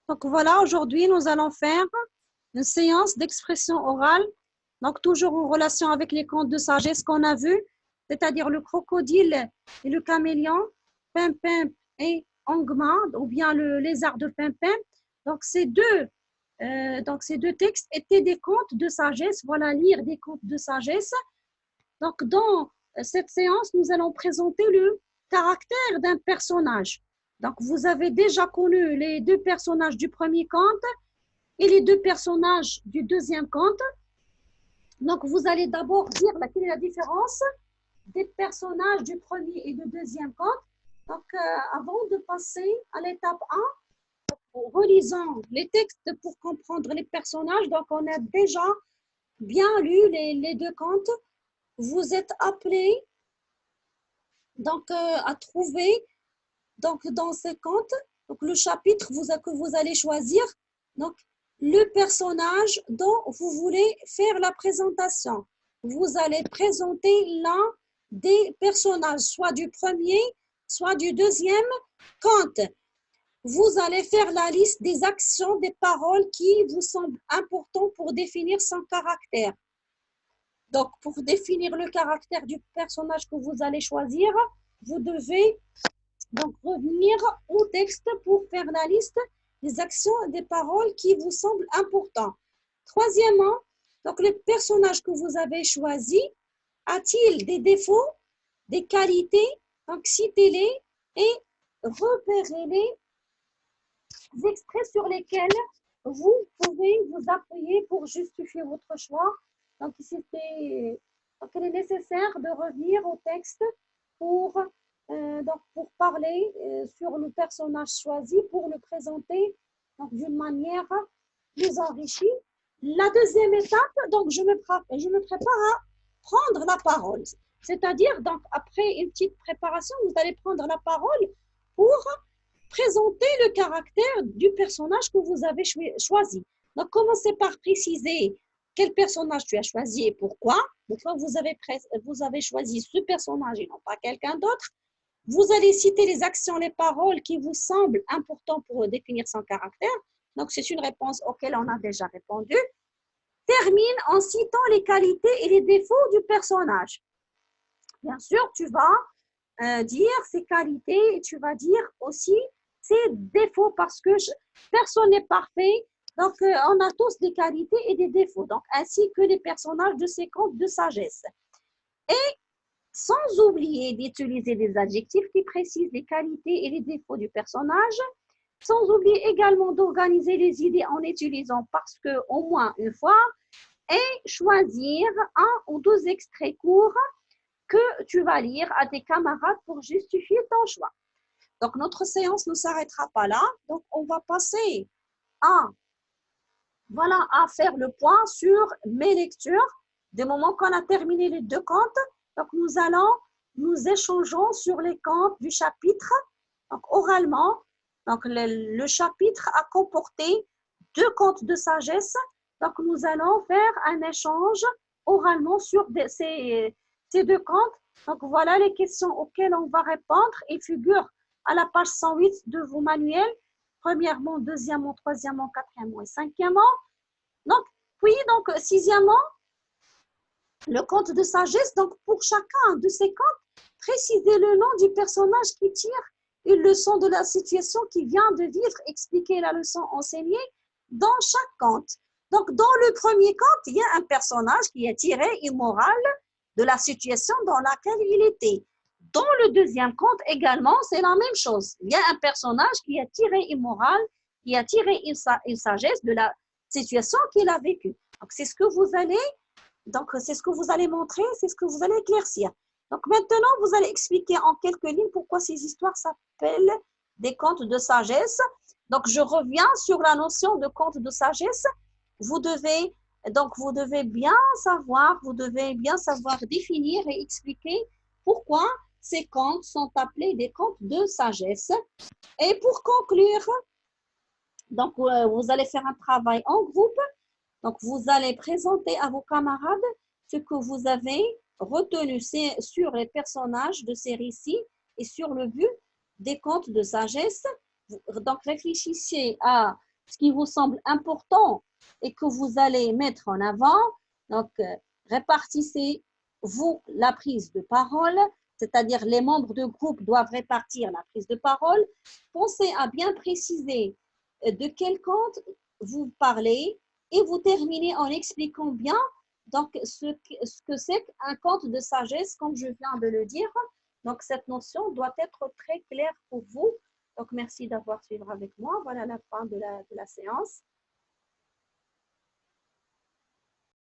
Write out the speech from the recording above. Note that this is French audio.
Donc voilà, aujourd'hui, nous allons faire une séance d'expression orale, donc toujours en relation avec les contes de sagesse qu'on a vus, c'est-à-dire le crocodile et le caméléon, Pimpin et Angma, ou bien le lézard de Pimpin. Donc ces deux textes étaient des contes de sagesse. Voilà, lire des contes de sagesse. Donc dans cette séance, nous allons présenter le caractère d'un personnage. Donc vous avez déjà connu les deux personnages du premier conte et les deux personnages du deuxième conte. Donc, vous allez d'abord dire quelle est la différence des personnages du premier et du deuxième conte. Donc, avant de passer à l'étape 1, relisons les textes pour comprendre les personnages. Donc, on a déjà bien lu les deux contes. Vous êtes appelés donc, à trouver donc, dans ces contes donc, le chapitre que vous allez choisir. Donc, le personnage dont vous voulez faire la présentation. Vous allez présenter l'un des personnages, soit du premier, soit du deuxième conte. Vous allez faire la liste des actions, des paroles qui vous semblent importantes pour définir son caractère. Donc, pour définir le caractère du personnage que vous allez choisir, vous devez donc revenir au texte pour faire la liste des actions et des paroles qui vous semblent importantes. Troisièmement, donc le personnage que vous avez choisi a-t-il des défauts, des qualités? Donc citez-les et repérez-les extraits sur lesquels vous pouvez vous appuyer pour justifier votre choix. Donc il est nécessaire de revenir au texte pour parler sur le personnage choisi, pour le présenter d'une manière plus enrichie. La deuxième étape, donc je me prépare à prendre la parole. C'est-à-dire, donc après une petite préparation, vous allez prendre la parole pour présenter le caractère du personnage que vous avez choisi. Donc commencez par préciser quel personnage tu as choisi et pourquoi. Pourquoi vous avez choisi ce personnage et non pas quelqu'un d'autre. Vous allez citer les actions, les paroles qui vous semblent importantes pour définir son caractère. Donc, c'est une réponse auquel on a déjà répondu. Termine en citant les qualités et les défauts du personnage. Bien sûr, tu vas dire ses qualités et tu vas dire aussi ses défauts parce que personne n'est parfait. Donc, on a tous des qualités et des défauts, donc, ainsi que les personnages de ces contes de sagesse. Et sans oublier d'utiliser des adjectifs qui précisent les qualités et les défauts du personnage, sans oublier également d'organiser les idées en utilisant parce que au moins une fois, et choisir un ou deux extraits courts que tu vas lire à tes camarades pour justifier ton choix. Donc, notre séance ne s'arrêtera pas là. Donc, on va passer à faire le point sur mes lectures. Dès le moment qu'on a terminé les deux contes, donc nous échangeons sur les contes du chapitre, donc oralement. Donc le chapitre a comporté deux contes de sagesse. Donc nous allons faire un échange oralement sur ces deux contes. Donc voilà les questions auxquelles on va répondre et figurent à la page 108 de vos manuels. Premièrement, deuxièmement, troisièmement, quatrièmement et cinquièmement. Donc, sixièmement, le conte de sagesse. Donc, pour chacun de ces contes, précisez le nom du personnage qui tire une leçon de la situation qu'il vient de vivre, expliquer la leçon enseignée dans chaque conte. Donc, dans le premier conte, il y a un personnage qui a tiré une morale de la situation dans laquelle il était. Dans le deuxième conte également, c'est la même chose. Il y a un personnage qui a tiré une morale, qui a tiré une sagesse de la situation qu'il a vécue. Donc, c'est ce que vous allez montrer, c'est ce que vous allez éclaircir. Donc, maintenant, vous allez expliquer en quelques lignes pourquoi ces histoires s'appellent des contes de sagesse. Donc, je reviens sur la notion de conte de sagesse. Vous devez bien savoir définir et expliquer pourquoi ces contes sont appelés des contes de sagesse. Et pour conclure, donc, vous allez faire un travail en groupe. Donc, vous allez présenter à vos camarades ce que vous avez retenu sur les personnages de ces récits et sur le but des contes de sagesse. Donc, réfléchissez à ce qui vous semble important et que vous allez mettre en avant. Donc, répartissez-vous la prise de parole, c'est-à-dire les membres de groupe doivent répartir la prise de parole. Pensez à bien préciser de quel conte vous parlez et vous terminez en expliquant bien donc, ce que c'est qu'un conte de sagesse, comme je viens de le dire. Donc, cette notion doit être très claire pour vous. Donc, merci d'avoir suivi avec moi. Voilà la fin de la séance.